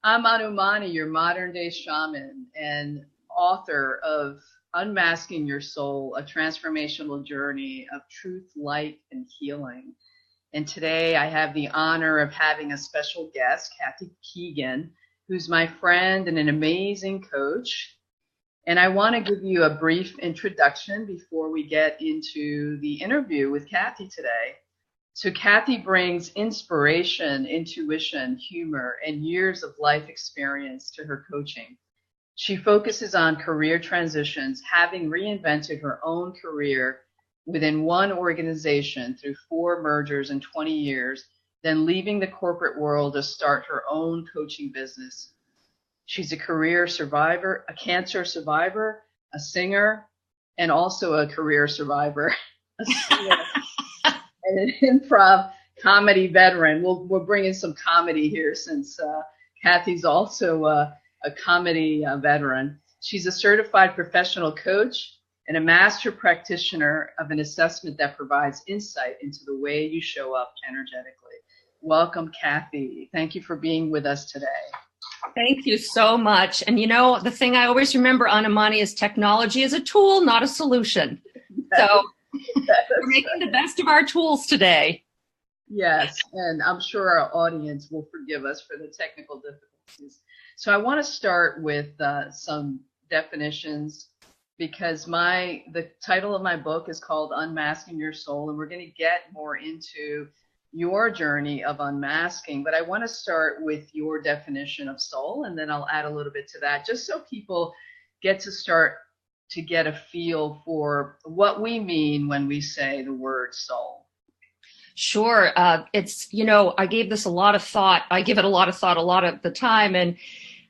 I'm Anumani, your modern day shaman and author of Unmasking Your Soul, a transformational journey of truth, light, and healing. And today I have the honor of having a special guest, Kathy Keegan, who's my friend and an amazing coach. And I want to give you a brief introduction before we get into the interview with Kathy today. So Kathy brings inspiration, intuition, humor, and years of life experience to her coaching. She focuses on career transitions, having reinvented her own career within one organization through 4 mergers in 20 years, then leaving the corporate world to start her own coaching business. She's a career survivor, a cancer survivor, a singer, and also a career survivor, a singer, and an improv comedy veteran. We're bringing some comedy here since Kathy's also a comedy veteran. She's a certified professional coach and a master practitioner of an assessment that provides insight into the way you show up energetically. Welcome, Kathy. Thank you for being with us today. Thank you so much. And you know, the thing I always remember, Anumani, is technology is a tool, not a solution. So we're making the best of our tools today. Yes, and I'm sure our audience will forgive us for the technical difficulties. So I want to start with some definitions because the title of my book is called Unmasking Your Soul, and we're going to get more into your journey of unmasking. But I want to start with your definition of soul, and then I'll add a little bit to that, just so people get to start to get a feel for what we mean when we say the word soul. Sure. It's, I gave this a lot of thought. I give it a lot of thought a lot of the time. And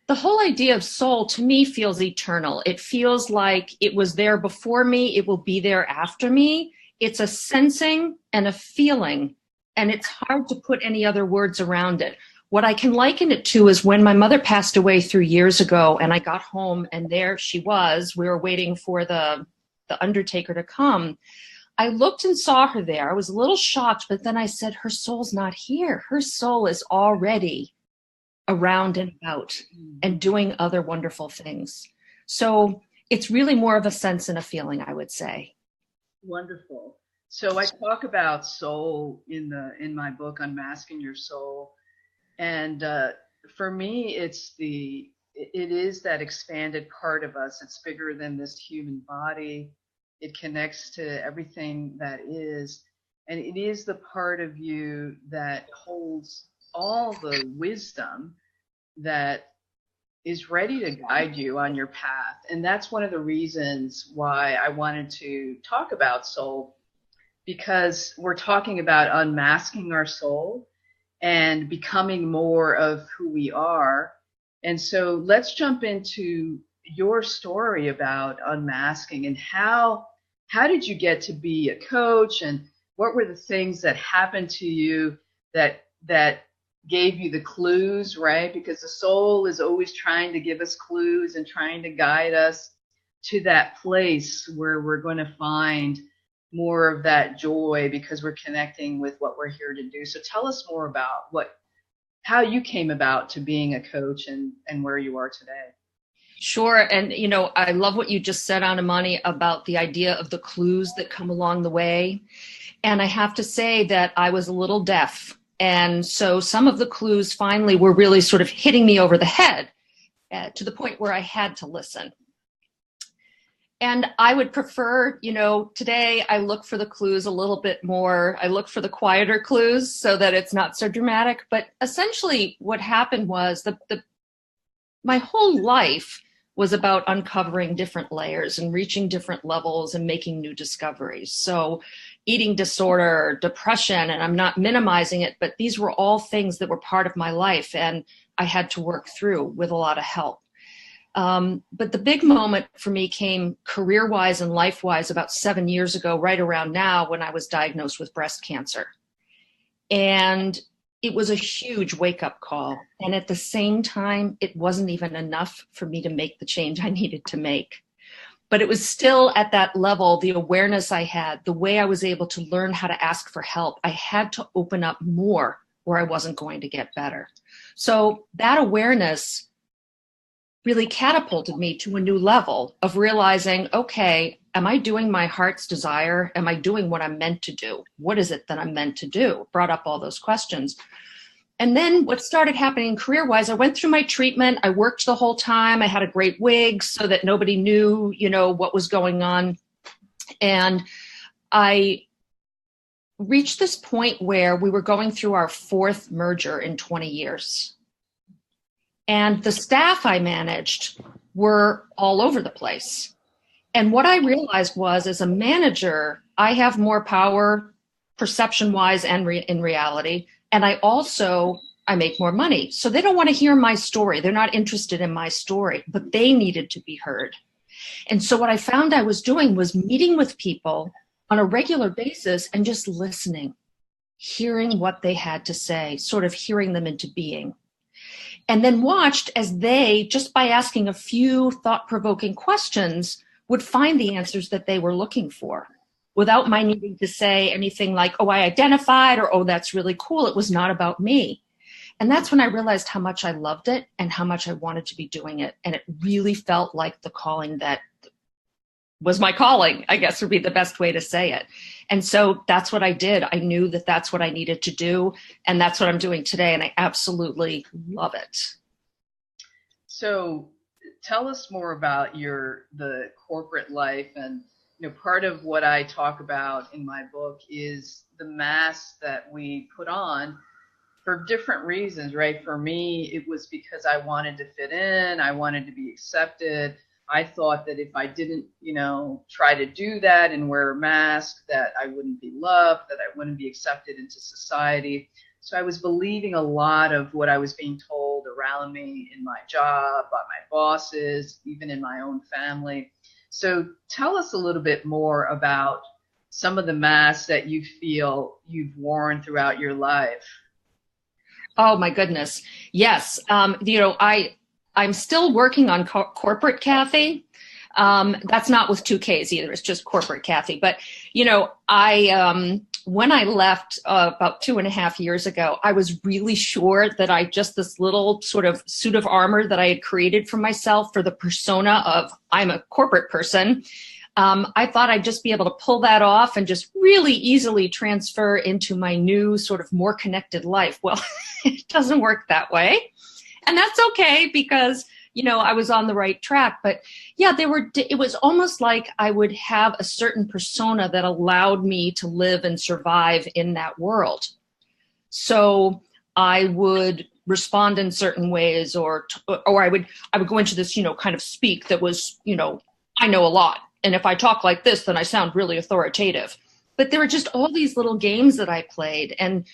the whole idea of soul to me feels eternal. It feels like it was there before me. It will be there after me. It's a sensing and a feeling, and it's hard to put any other words around it. What I can liken it to is when my mother passed away 3 years ago and I got home and there she was. We were waiting for the undertaker to come. I looked and saw her there. I was a little shocked, but then I said, her soul's not here. Her soul is already around and about and doing other wonderful things. So it's really more of a sense and a feeling, I would say. Wonderful. So I talk about soul in my book, Unmasking Your Soul. And for me, it is that expanded part of us. It's bigger than this human body. It connects to everything that is. And it is the part of you that holds all the wisdom that is ready to guide you on your path. And that's one of the reasons why I wanted to talk about soul, because we're talking about unmasking our soul and becoming more of who we are. And so let's jump into your story about unmasking and how did you get to be a coach, and what were the things that happened to you that gave you the clues, right? Because the soul is always trying to give us clues and trying to guide us to that place where we're going to find more of that joy because we're connecting with what we're here to do. So tell us more about how you came about to being a coach and where you are today. Sure. And, I love what you just said, Anumani, about the idea of the clues that come along the way. And I have to say that I was a little deaf. And so some of the clues finally were really sort of hitting me over the head to the point where I had to listen. And I would prefer, today I look for the clues a little bit more. I look for the quieter clues so that it's not so dramatic. But essentially what happened was my whole life was about uncovering different layers and reaching different levels and making new discoveries. So eating disorder, depression, and I'm not minimizing it, but these were all things that were part of my life and I had to work through with a lot of help. But the big moment for me came career-wise and life-wise about 7 years ago, right around now, when I was diagnosed with breast cancer. And it was a huge wake-up call. And at the same time, it wasn't even enough for me to make the change I needed to make. But it was still at that level, the awareness I had, the way I was able to learn how to ask for help. I had to open up more or I wasn't going to get better. So that awareness really catapulted me to a new level of realizing, okay, am I doing my heart's desire? Am I doing what I'm meant to do? What is it that I'm meant to do? Brought up all those questions. And then what started happening career-wise, I went through my treatment. I worked the whole time. I had a great wig so that nobody knew, what was going on. And I reached this point where we were going through our fourth merger in 20 years. And the staff I managed were all over the place. And what I realized was, as a manager, I have more power perception-wise and in reality. And I make more money. So they don't want to hear my story. They're not interested in my story, but they needed to be heard. And so what I found I was doing was meeting with people on a regular basis and just listening, hearing what they had to say, sort of hearing them into being. And then watched as they, just by asking a few thought-provoking questions, would find the answers that they were looking for without my needing to say anything like, oh, I identified, or, oh, that's really cool. It was not about me. And that's when I realized how much I loved it and how much I wanted to be doing it. And it really felt like the calling that was my calling, I guess would be the best way to say it. And so that's what I did. I knew that that's what I needed to do. And that's what I'm doing today. And I absolutely love it. So tell us more about the corporate life. And part of what I talk about in my book is the mask that we put on for different reasons, right? For me, it was because I wanted to fit in. I wanted to be accepted. I thought that if I didn't, try to do that and wear a mask, that I wouldn't be loved, that I wouldn't be accepted into society. So I was believing a lot of what I was being told around me in my job, by my bosses, even in my own family. So tell us a little bit more about some of the masks that you feel you've worn throughout your life. Oh my goodness. Yes. I'm still working on corporate Kathy. That's not with two Ks either. It's just corporate Kathy. But, when I left about 2.5 years ago, I was really sure that this little sort of suit of armor that I had created for myself for the persona of I'm a corporate person. I thought I'd just be able to pull that off and just really easily transfer into my new sort of more connected life. Well, it doesn't work that way. And that's okay because, I was on the right track. But yeah, it was almost like I would have a certain persona that allowed me to live and survive in that world. So I would respond in certain ways or I would go into this, kind of speak that was, I know a lot. And if I talk like this, then I sound really authoritative. But there were just all these little games that I played. And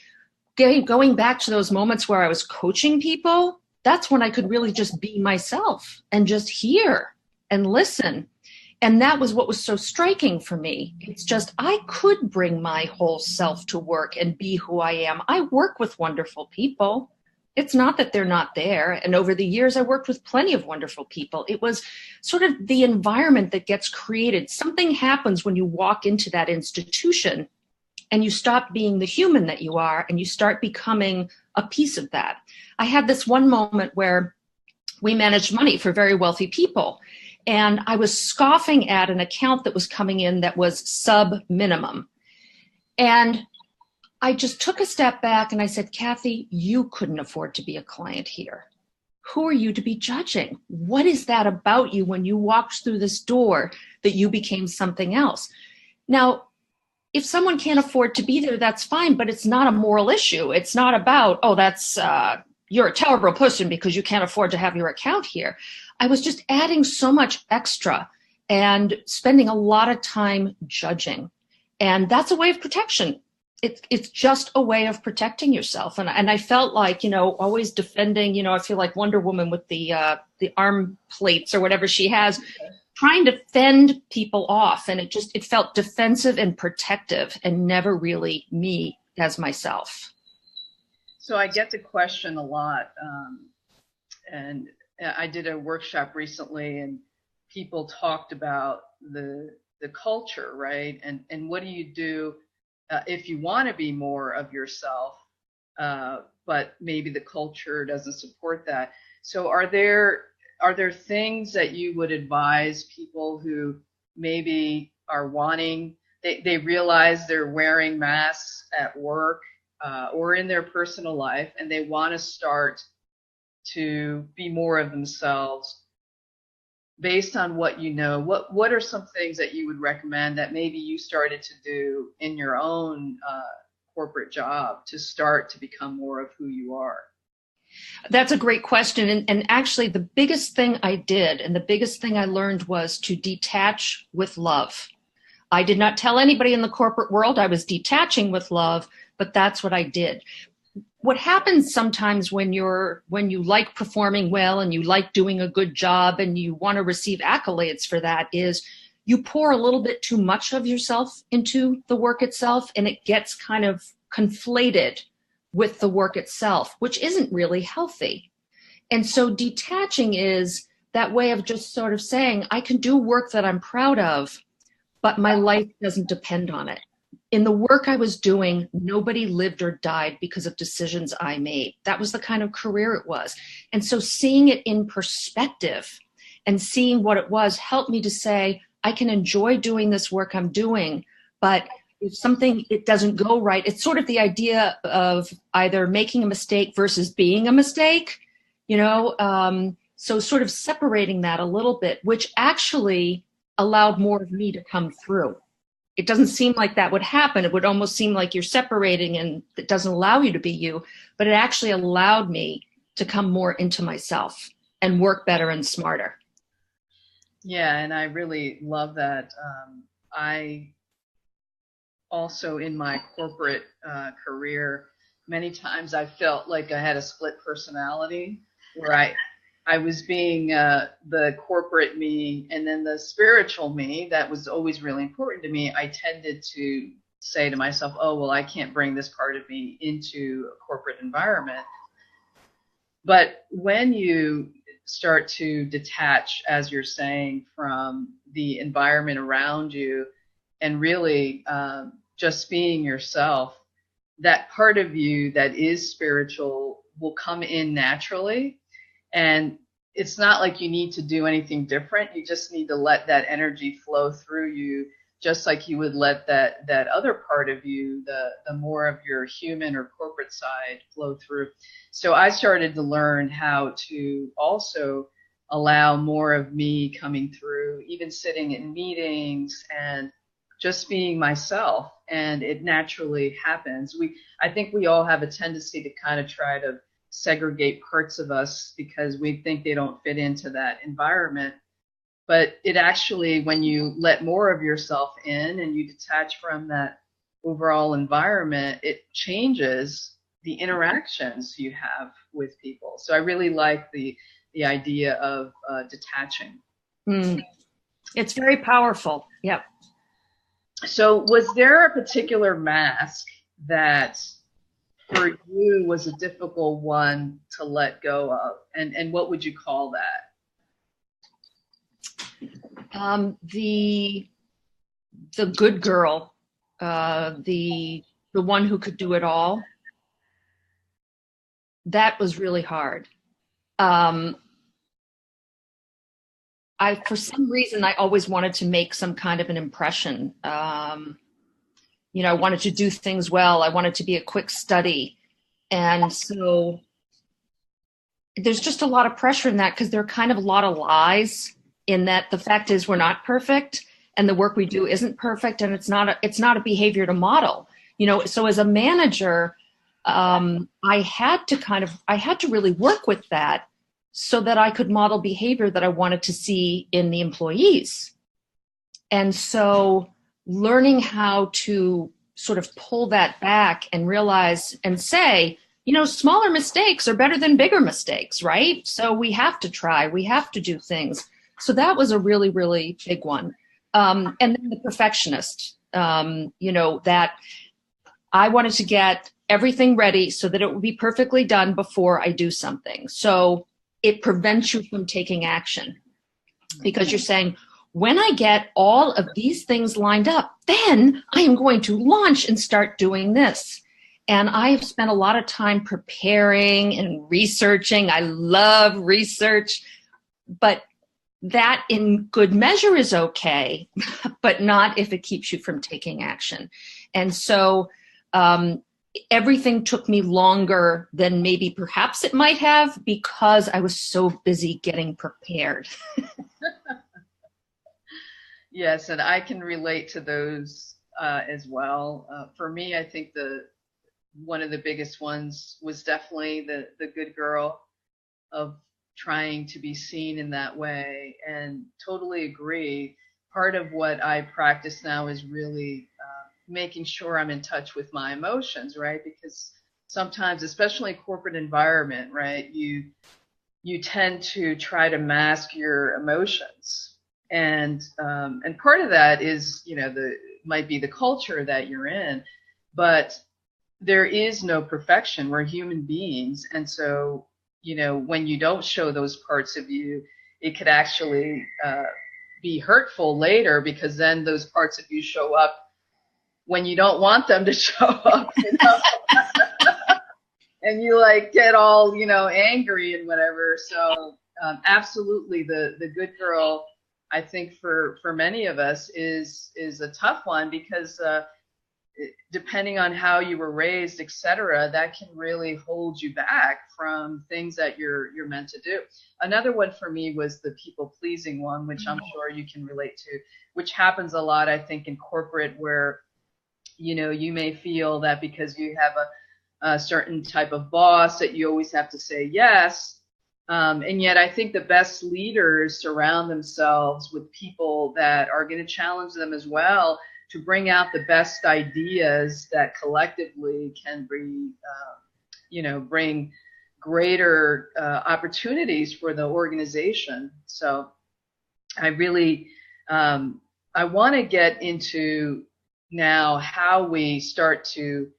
going back to those moments where I was coaching people, that's when I could really just be myself and just hear and listen. And that was what was so striking for me. It's just, I could bring my whole self to work and be who I am. I work with wonderful people. It's not that they're not there. And over the years, I worked with plenty of wonderful people. It was sort of the environment that gets created. Something happens when you walk into that institution and you stop being the human that you are and you start becoming a piece of that. I had this one moment where we managed money for very wealthy people. And I was scoffing at an account that was coming in that was sub-minimum. And I just took a step back and I said, Kathy, you couldn't afford to be a client here. Who are you to be judging? What is that about you when you walked through this door that you became something else? Now, if someone can't afford to be there, that's fine, but it's not a moral issue. It's not about, you're a terrible person because you can't afford to have your account here. I was just adding so much extra and spending a lot of time judging. And that's a way of protection. It's just a way of protecting yourself. And I felt like, always defending, I feel like Wonder Woman with the arm plates or whatever she has, trying to fend people off. And it felt defensive and protective and never really me as myself. So I get the question a lot. And I did a workshop recently and people talked about the culture, right? And what do you do if you want to be more of yourself? but maybe the culture doesn't support that. So are there things that you would advise people who maybe are wanting, they realize they're wearing masks at work or in their personal life, and they want to start to be more of themselves? Based on what you know, what are some things that you would recommend that maybe you started to do in your own corporate job to start to become more of who you are? That's a great question. And actually, the biggest thing I did and the biggest thing I learned was to detach with love. I did not tell anybody in the corporate world I was detaching with love, but that's what I did. What happens sometimes when you like performing well and you like doing a good job and you want to receive accolades for that is you pour a little bit too much of yourself into the work itself, and it gets kind of conflated with the work itself, which isn't really healthy. And so detaching is that way of just sort of saying, I can do work that I'm proud of, but my life doesn't depend on it. In the work I was doing, nobody lived or died because of decisions I made. That was the kind of career it was. And so seeing it in perspective and seeing what it was helped me to say, I can enjoy doing this work I'm doing, but if something, it doesn't go right, it's sort of the idea of either making a mistake versus being a mistake, so sort of separating that a little bit, which actually allowed more of me to come through. It doesn't seem like that would happen. It would almost seem like you're separating and it doesn't allow you to be you, but it actually allowed me to come more into myself and work better and smarter. Yeah, and I really love that. I also, in my corporate career, many times I felt like I had a split personality where I was being the corporate me, and then the spiritual me that was always really important to me. I tended to say to myself, oh, well, I can't bring this part of me into a corporate environment. But when you start to detach, as you're saying, from the environment around you and really just being yourself, that part of you that is spiritual will come in naturally. And it's not like you need to do anything different. You just need to let that energy flow through you, just like you would let that other part of you, the more of your human or corporate side, flow through. So I started to learn how to also allow more of me coming through, even sitting in meetings and just being myself. And it naturally happens. I think we all have a tendency to kind of try to segregate parts of us because we think they don't fit into that environment. But it actually, when you let more of yourself in and you detach from that overall environment, it changes the interactions you have with people. So I really like the idea of detaching. It's very powerful. Yep. So was there a particular mask that for you was a difficult one to let go of? And what would you call that? The good girl, the one who could do it all. That was really hard. For some reason, I always wanted to make some kind of an impression. I wanted to do things well. I wanted to be a quick study. And so there's just a lot of pressure in that because there are kind of a lot of lies in that. The fact is we're not perfect and the work we do isn't perfect, and it's not a behavior to model. So as a manager, I had to really work with that so that I could model behavior that I wanted to see in the employees. And so learning how to sort of pull that back and realize and say, smaller mistakes are better than bigger mistakes, right? So we have to try, we have to do things. So that was a really, really big one. And then the perfectionist, that I wanted to get everything ready so that it would be perfectly done before I do something. So it prevents you from taking action because you're saying, when I get all of these things lined up, then I am going to launch and start doing this. And I've spent a lot of time preparing and researching. I love research, but that in good measure is okay, but not if it keeps you from taking action. And so everything took me longer than maybe perhaps it might have because I was so busy getting prepared. Yes, and I can relate to those as well. For me, I think one of the biggest ones was definitely the good girl of trying to be seen in that way, and totally agree. Part of what I practice now is really making sure I'm in touch with my emotions, right? Because sometimes, especially in corporate environment, right, you tend to try to mask your emotions, and part of that is, might be the culture that you're in, but there is no perfection. We're human beings, and so when you don't show those parts of you, it could actually be hurtful later, because then those parts of you show up when you don't want them to show up, and you like get all, angry and whatever. So absolutely, the good girl, I think for many of us is a tough one, because depending on how you were raised, etc., that can really hold you back from things that you're meant to do. Another one for me was the people pleasing one, which I'm sure you can relate to, which happens a lot, I think, in corporate, where you may feel that because you have a certain type of boss that you always have to say yes. And yet I think the best leaders surround themselves with people that are going to challenge them as well, to bring out the best ideas that collectively can bring greater opportunities for the organization. So I really, I want to get into now how we start to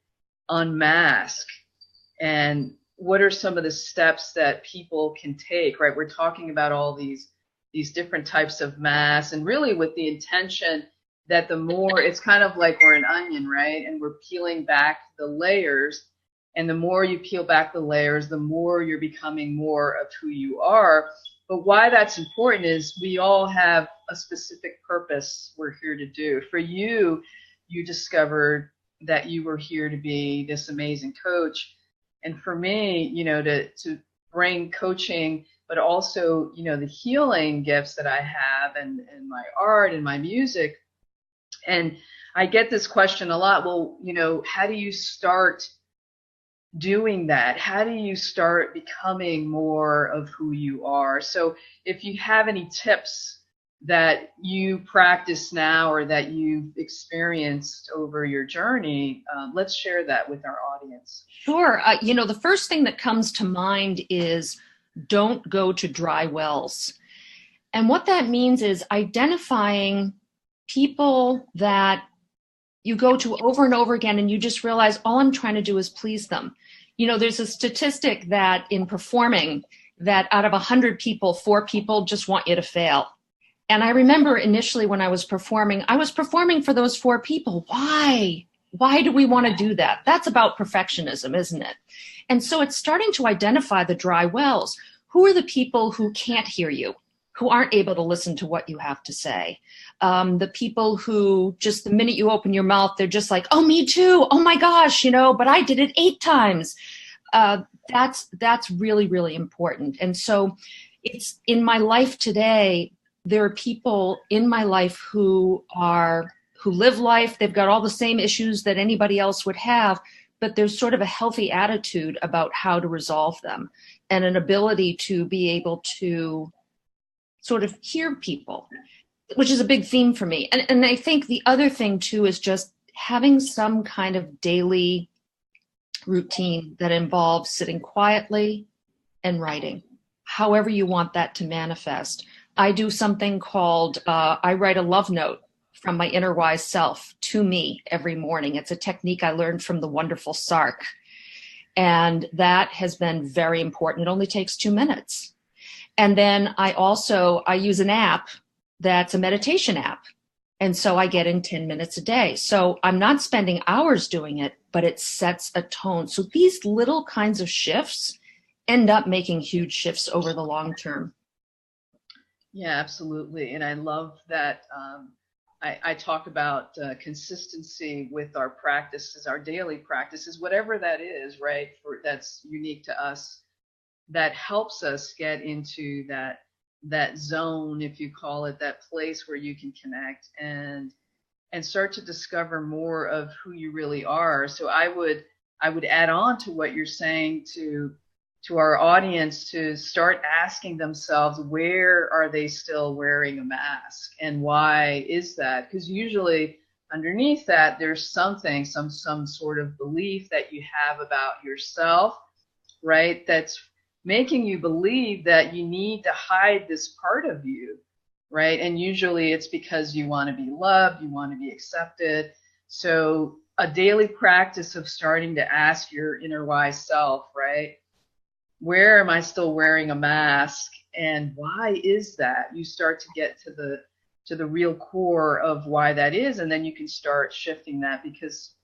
unmask, and what are some of the steps that people can take, right? We're talking about all these different types of masks, and really with the intention that the more, it's kind of like we're an onion, right? And we're peeling back the layers, and the more you peel back the layers, the more you're becoming more of who you are. But why that's important is we all have a specific purpose we're here to do. For you, you discovered that you were here to be this amazing coach. And for me, to bring coaching, but also, the healing gifts that I have, and my art and my music. And I get this question a lot. Well, how do you start doing that? How do you start becoming more of who you are? So if you have any tips that you practice now, or that you've experienced over your journey, let's share that with our audience. Sure. The first thing that comes to mind is don't go to dry wells. And what that means is identifying people that you go to over and over again, and you just realize all I'm trying to do is please them. There's a statistic that in performing, that out of 100 people, 4 people just want you to fail. And I remember initially when I was performing for those 4 people. Why? Why do we want to do that? That's about perfectionism, isn't it? And so it's starting to identify the dry wells. Who are the people who can't hear you, who aren't able to listen to what you have to say? The people who just the minute you open your mouth, they're just like, oh, me too. Oh my gosh, but I did it 8 times. That's really, really important. And so it's in my life today, there are people in my life who live life. They've got all the same issues that anybody else would have, but there's sort of a healthy attitude about how to resolve them, and an ability to be able to sort of hear people, which is a big theme for me. And I think the other thing too is just having some kind of daily routine that involves sitting quietly and writing, however you want that to manifest. I do something called, I write a love note from my inner wise self to me every morning. It's a technique I learned from the wonderful Sark. And that has been very important. It only takes 2 minutes. And then I use an app that's a meditation app. And so I get in 10 minutes a day. So I'm not spending hours doing it, but it sets a tone. So these little kinds of shifts end up making huge shifts over the long term. Yeah, absolutely. And I love that. I talk about consistency with our practices, our daily practices, whatever that is, right? That's unique to us, that helps us get into that zone, if you call it, that place where you can connect and start to discover more of who you really are. So I would add on to what you're saying to our audience to start asking themselves, where are they still wearing a mask and why is that? Because usually underneath that there's something, some sort of belief that you have about yourself, right? That's making you believe that you need to hide this part of you, right? And usually it's because you want to be loved, you want to be accepted. So a daily practice of starting to ask your inner wise self, right? Where am I still wearing a mask and why is that? You start to get to the real core of why that is, and then you can start shifting that, because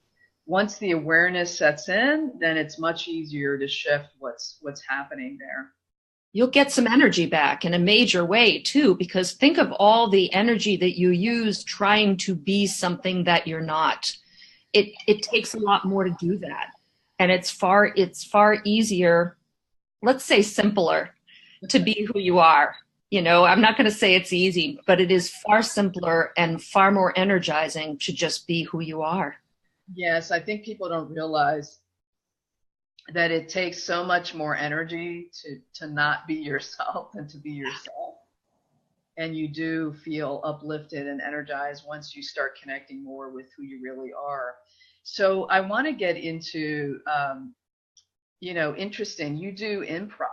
once the awareness sets in, then it's much easier to shift what's happening there. You'll get some energy back in a major way too, because think of all the energy that you use trying to be something that you're not. It takes a lot more to do that. And it's far easier, let's say simpler, to be who you are. You know, I'm not going to say it's easy, but it is far simpler and far more energizing to just be who you are. Yes, I think people don't realize that it takes so much more energy to not be yourself than to be yourself. And you do feel uplifted and energized once you start connecting more with who you really are. So I want to get into, interesting. You do improv,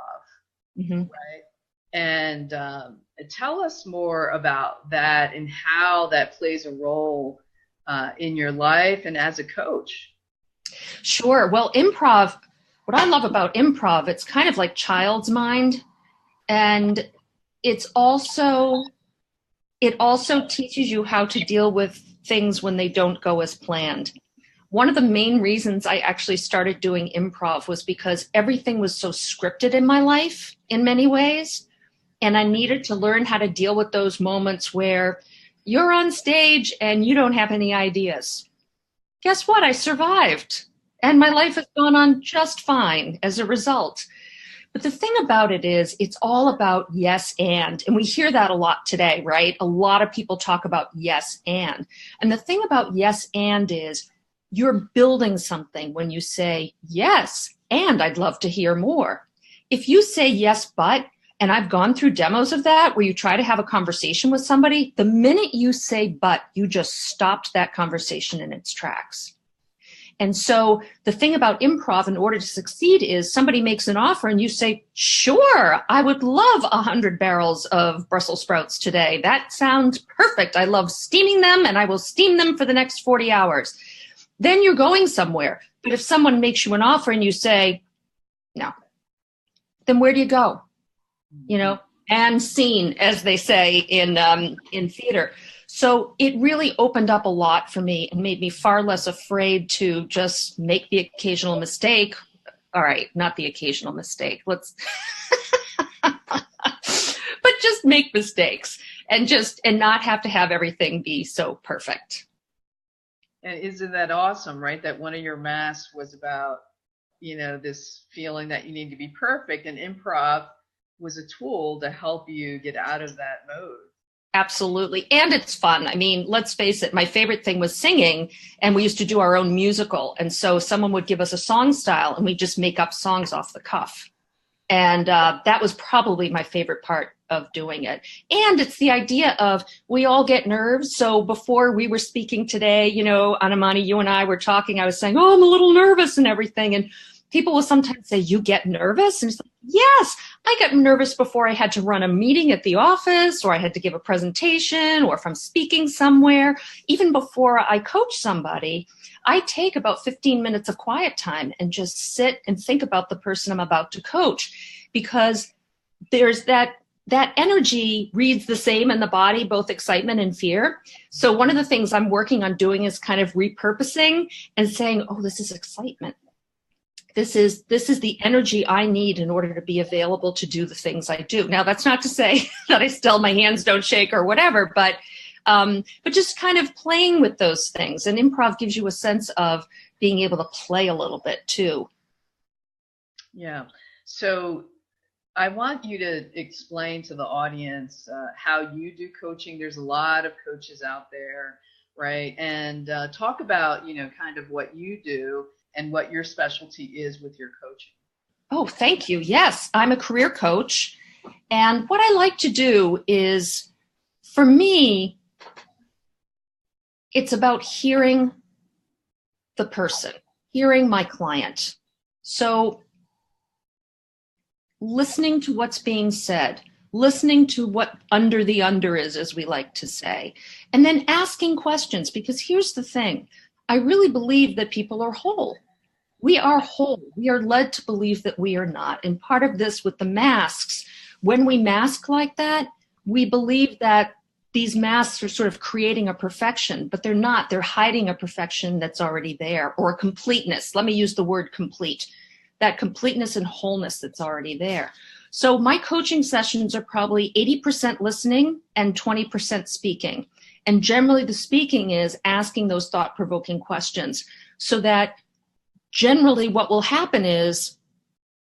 Mm-hmm. right? And tell us more about that and how that plays a role in your life and as a coach. Sure. Well, improv, what I love about improv, it's kind of like child's mind. And it also teaches you how to deal with things when they don't go as planned. One of the main reasons I actually started doing improv was because everything was so scripted in my life in many ways. And I needed to learn how to deal with those moments where you're on stage and you don't have any ideas. Guess what? I survived. And my life has gone on just fine as a result. But the thing about it is, it's all about yes and we hear that a lot today, right? A lot of people talk about yes and. And the thing about yes and is you're building something when you say yes, and I'd love to hear more. If you say yes, but, and I've gone through demos of that where you try to have a conversation with somebody, the minute you say but, you just stopped that conversation in its tracks. And so the thing about improv, in order to succeed, is somebody makes an offer and you say, sure, I would love 100 barrels of Brussels sprouts today. That sounds perfect. I love steaming them and I will steam them for the next 40 hours. Then you're going somewhere. But if someone makes you an offer and you say, no, then where do you go? You know, and scene, as they say in theater. So it really opened up a lot for me and made me far less afraid to just make the occasional mistake. All right, not the occasional mistake. Let's, but just make mistakes and not have to have everything be so perfect. And isn't that awesome, right? That one of your masks was about, this feeling that you need to be perfect, and improv was a tool to help you get out of that mode. Absolutely. And it's fun. I mean, let's face it, my favorite thing was singing, and we used to do our own musical. And so someone would give us a song style and we just make up songs off the cuff. And that was probably my favorite part of doing it. And it's the idea of, we all get nerves. So before we were speaking today, Anamani, you and I were talking, I was saying, oh, I'm a little nervous and everything. And people will sometimes say, you get nervous? And it's like, yes, I get nervous before I had to run a meeting at the office, or I had to give a presentation, or if I'm speaking somewhere. Even before I coach somebody, I take about 15 minutes of quiet time and just sit and think about the person I'm about to coach, because there's that that energy reads the same in the body, both excitement and fear. So one of the things I'm working on doing is kind of repurposing and saying, oh, this is excitement. This is the energy I need in order to be available to do the things I do. Now, that's not to say that I still, my hands don't shake or whatever, but just kind of playing with those things. And improv gives you a sense of being able to play a little bit too. Yeah. So I want you to explain to the audience how you do coaching. There's a lot of coaches out there, right? And talk about, kind of what you do and what your specialty is with your coaching. Oh, thank you. Yes, I'm a career coach. And what I like to do is, for me, it's about hearing the person, hearing my client. So listening to what's being said, listening to what under the under is, as we like to say, and then asking questions, because here's the thing. I really believe that people are whole. We are whole. We are led to believe that we are not. And part of this with the masks, when we mask like that, we believe that these masks are sort of creating a perfection, but they're not. They're hiding a perfection that's already there, or a completeness. Let me use the word complete. That completeness and wholeness that's already there. So my coaching sessions are probably 80% listening and 20% speaking. And generally the speaking is asking those thought-provoking questions, so that generally what will happen is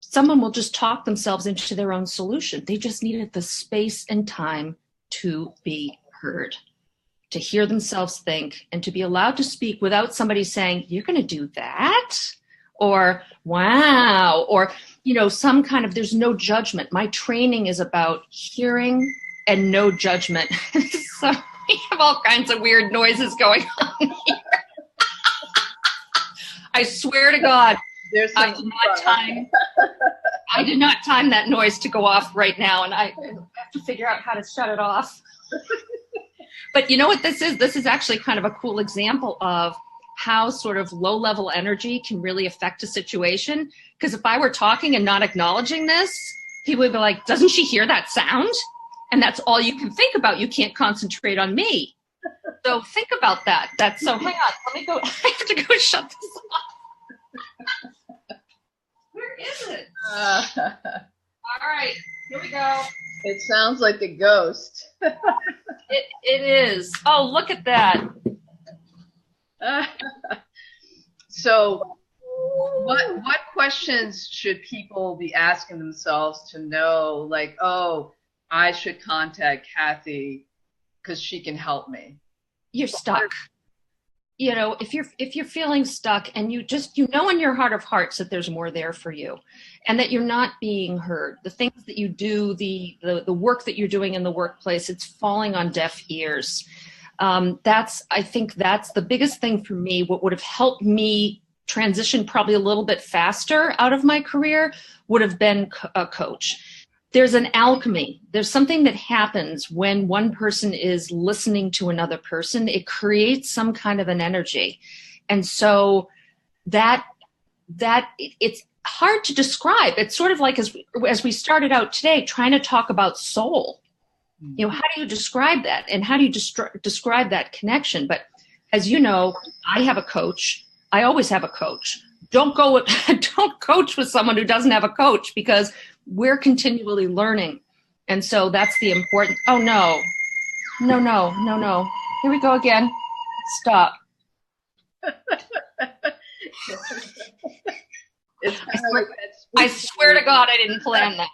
someone will just talk themselves into their own solution. They just needed the space and time to be heard, to hear themselves think, and to be allowed to speak without somebody saying, you're going to do that? Or, wow, or, some kind of, there's no judgment. My training is about hearing and no judgment. So we have all kinds of weird noises going on here. I swear to God, I did not time that noise to go off right now, and I have to figure out how to shut it off. But you know what this is? This is actually kind of a cool example of how sort of low-level energy can really affect a situation. Because if I were talking and not acknowledging this, people would be like, doesn't she hear that sound? And that's all you can think about. You can't concentrate on me. So think about that. So hang on, let me go. I have to go shut this off. Where is it? All right, here we go. It sounds like a ghost. It is. Oh, look at that. So what questions should people be asking themselves to know, like, oh, I should contact Kathy because she can help me? You're stuck. If you're feeling stuck, and you know in your heart of hearts that there's more there for you, and that you're not being heard, the things that you do, the work that you're doing in the workplace, it's falling on deaf ears. I think that's the biggest thing for me. What would have helped me transition probably a little bit faster out of my career would have been a coach. There's an alchemy. There's something that happens when one person is listening to another person. It creates some kind of an energy. And so that it's hard to describe. It's sort of like as we started out today, trying to talk about soul. How do you describe that? And how do you describe that connection? But as you know, I have a coach. I always have a coach. Don't coach with someone who doesn't have a coach, because we're continually learning. And so that's the important. Oh, no. Here we go again. Stop. I swear to God, I didn't plan that.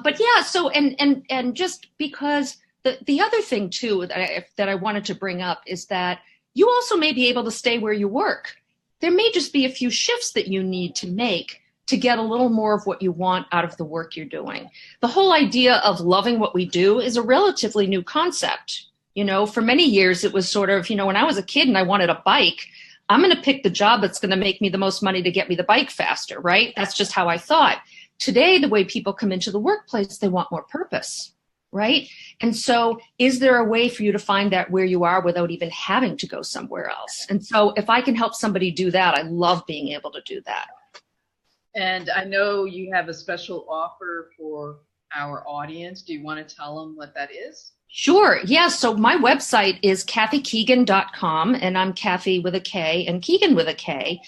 But yeah, so, and just because the other thing too, that I wanted to bring up is that you also may be able to stay where you work. There may just be a few shifts that you need to make to get a little more of what you want out of the work you're doing. The whole idea of loving what we do is a relatively new concept. For many years, it was sort of, when I was a kid and I wanted a bike, I'm going to pick the job that's going to make me the most money to get me the bike faster, right? That's just how I thought. Today, the way people come into the workplace, they want more purpose, right? And so is there a way for you to find that where you are without even having to go somewhere else? And so if I can help somebody do that, I love being able to do that. And I know you have a special offer for our audience. Do you want to tell them what that is? Sure. Yeah. So my website is kathykeegan.com, and I'm Kathy with a K and Keegan with a K.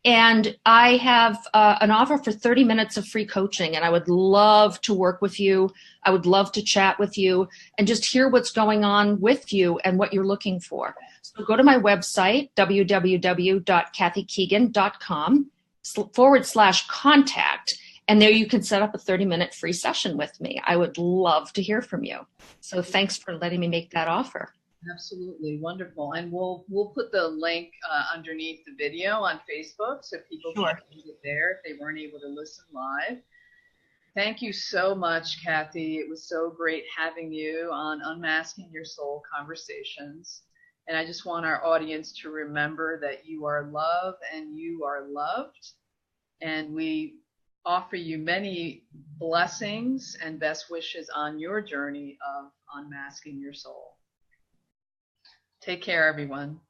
And I have an offer for 30 minutes of free coaching, and I would love to work with you. I would love to chat with you and just hear what's going on with you and what you're looking for. So go to my website, www.kathykeegan.com/contact. And there you can set up a 30-minute free session with me. I would love to hear from you. So thanks for letting me make that offer. Absolutely wonderful, and we'll put the link underneath the video on Facebook so people can find it there if they weren't able to listen live. Thank you so much, Kathy. It was so great having you on Unmasking Your Soul Conversations. And I just want our audience to remember that you are loved and you are loved. And we offer you many blessings and best wishes on your journey of unmasking your soul. Take care, everyone.